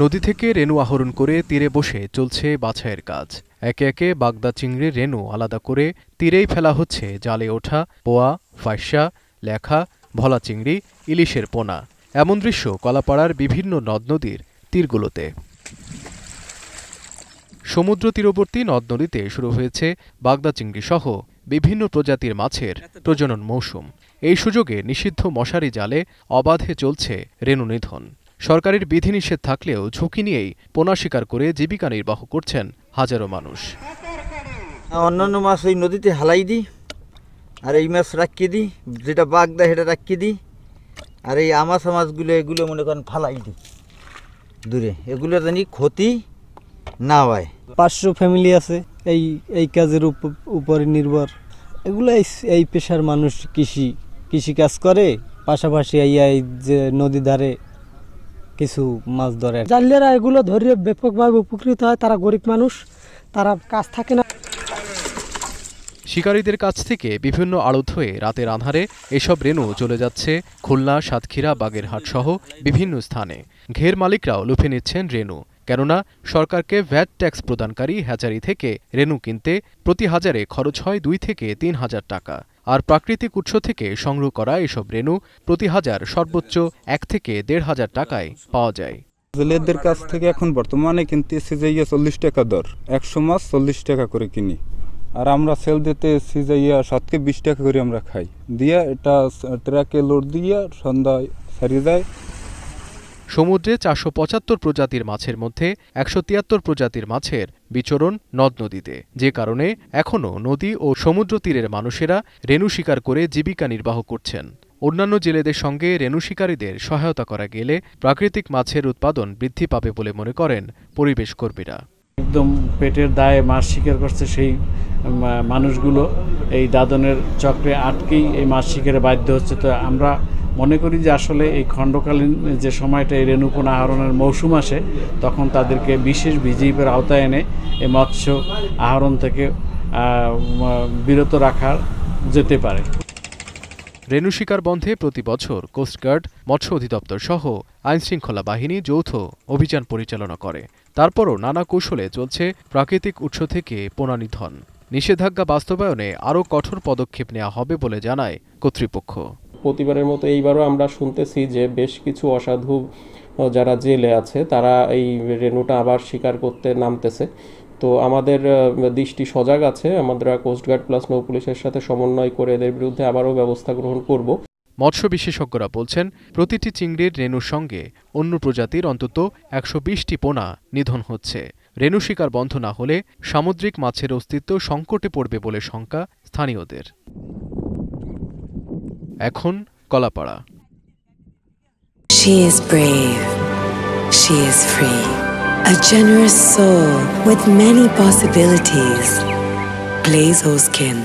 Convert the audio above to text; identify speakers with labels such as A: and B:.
A: নদী থেকে রেণু আহরণ করে তীরে বসে চলছে বাছাইয়ের কাজ। একে একে বাগদা চিংড়ির রেণু আলাদা করে তীরেই ফেলা হচ্ছে জালে ওঠা পোয়া, ফাইসা, লেখা, ভোলা চিংড়ি, ইলিশের পোনা। এমন দৃশ্য কলাপাড়ার বিভিন্ন নদ নদীর তীরগুলোতে। সমুদ্র তীরবর্তী নদ নদীতে শুরু হয়েছে বাগদা চিংড়ি সহ বিভিন্ন প্রজাতির মাছের প্রজনন মৌসুম। এই সুযোগে নিষিদ্ধ মশারি জালে অবাধে চলছে রেণু নিধন। সরকারের বিধিনিষেধ থাকলেও ঝুঁকি নিয়েই পোনা শিকার করে জীবিকা নির্বাহ করছেন হাজারো মানুষ।
B: অন্যান্য মাছ ওই নদীতে হালাই দিই, আর এই মাছ রাখিয়ে দিই, যেটা বাগদা সেটা রাখিয়ে দিই, আর এই আমাশা মাছগুলো এগুলো মনে করেন ফালাই দিই দূরে, এগুলো জানি ক্ষতি না হয়।
C: 500 ফ্যামিলি আছে এই কাজের উপরে নির্ভর। এগুলো এই পেশার মানুষ কৃষি কাজ করে, পাশাপাশি এই যে নদী ধারে কিছু মাছ ধরে।
D: জালেরা এগুলো ধরে ব্যাপকভাবে উপকৃত হয়। তারা গরিব মানুষ, তারা কাজ থাকে না।
A: শিকারীদের কাছ থেকে বিভিন্ন আড়ত হয়ে রাতের আঁধারে এসব রেণু চলে যাচ্ছে খুলনা, সাতক্ষীরা, বাগেরহাট সহ বিভিন্ন স্থানে। ঘের মালিকরাও লুফে নিচ্ছেন রেণু, কেননা সরকারকে ভ্যাট ট্যাক্স প্রদানকারী হ্যাচারি থেকে রেণু কিনতে প্রতি হাজারে খরচ হয় 2 থেকে 3 হাজার টাকা। আর প্রাকৃতিক উৎস থেকে সংগ্রহ করা এসব রেণু প্রতি হাজার সর্বোচ্চ 1 থেকে 1.5 হাজার টাকায় পাওয়া যায়।
E: জেলেদের কাছ থেকে এখন বর্তমানে কিনতেছি যে 40 টাকা দর, 100 মাছ 40 টাকা করে কিনি। আর আমরা সেল দিতে এসেছি যে 20 টাকা করে আমরা খাই দিয়া, এটা ট্রাকে লোড দিয়া সন্ধ্যায় ছাড়িয়ে যায়।
A: সমুদ্রে 475 প্রজাতির মাছের মধ্যে 173 প্রজাতির মাছের বিচরণ নদ নদীতে, যে কারণে এখনও নদী ও সমুদ্র তীরের মানুষেরা রেণু শিকার করে জীবিকা নির্বাহ করছেন। অন্যান্য জেলেদের সঙ্গে রেণু শিকারীদের সহায়তা করা গেলে প্রাকৃতিক মাছের উৎপাদন বৃদ্ধি পাবে বলে মনে করেন পরিবেশ কর্মীরা।
F: একদম পেটের দায়ে মাছ শিকার করছে সেই মানুষগুলো এই দাদনের চক্রে আটকেই এই মাছ শিকারে বাধ্য হচ্ছে। তো আমরা মনে করি যে আসলে এই খণ্ডকালীন যে সময়টা এই রেণুপোনা আহরণের মৌসুম আসে, তখন তাদেরকে বিশেষ ভিজিপের আওতায় এনে এই মৎস্য আহরণ থেকে বিরত রাখা যেতে পারে।
A: রেণু শিকার বন্ধে প্রতি বছর কোস্টগার্ড, মৎস্য অধিদপ্তর সহ আইনশৃঙ্খলা বাহিনী যৌথ অভিযান পরিচালনা করে। তারপরও নানা কৌশলে চলছে প্রাকৃতিক উৎস থেকে পোনা নিধন। নিষেধাজ্ঞা বাস্তবায়নে আরও কঠোর পদক্ষেপ নেওয়া হবে বলে জানায় কর্তৃপক্ষ।
G: প্রতিবারের মতো এইবারও আমরা শুনতেছি যে বেশ কিছু অসাধু যারা জেলে আছে তারা এই রেণুটা আবার শিকার করতে নামতেছে। তো আমাদের দৃষ্টি সজাগ আছে, আমরা কোস্টগার্ড প্লাস নৌ পুলিশের সাথে সমন্বয় করে এদের বিরুদ্ধে আবারও ব্যবস্থা গ্রহণ করব।
A: মৎস্য বিশেষজ্ঞরা বলছেন, প্রতিটি চিংড়ির রেণুর সঙ্গে অন্য প্রজাতির অন্তত 120টি পোনা নিধন হচ্ছে। রেণু শিকার বন্ধ না হলে সামুদ্রিক মাছের অস্তিত্ব সংকটে পড়বে বলে শঙ্কা স্থানীয়দের। এখন Kalapara.
H: She is brave. She is free. A generous soul with many possibilities. Blaze Skin.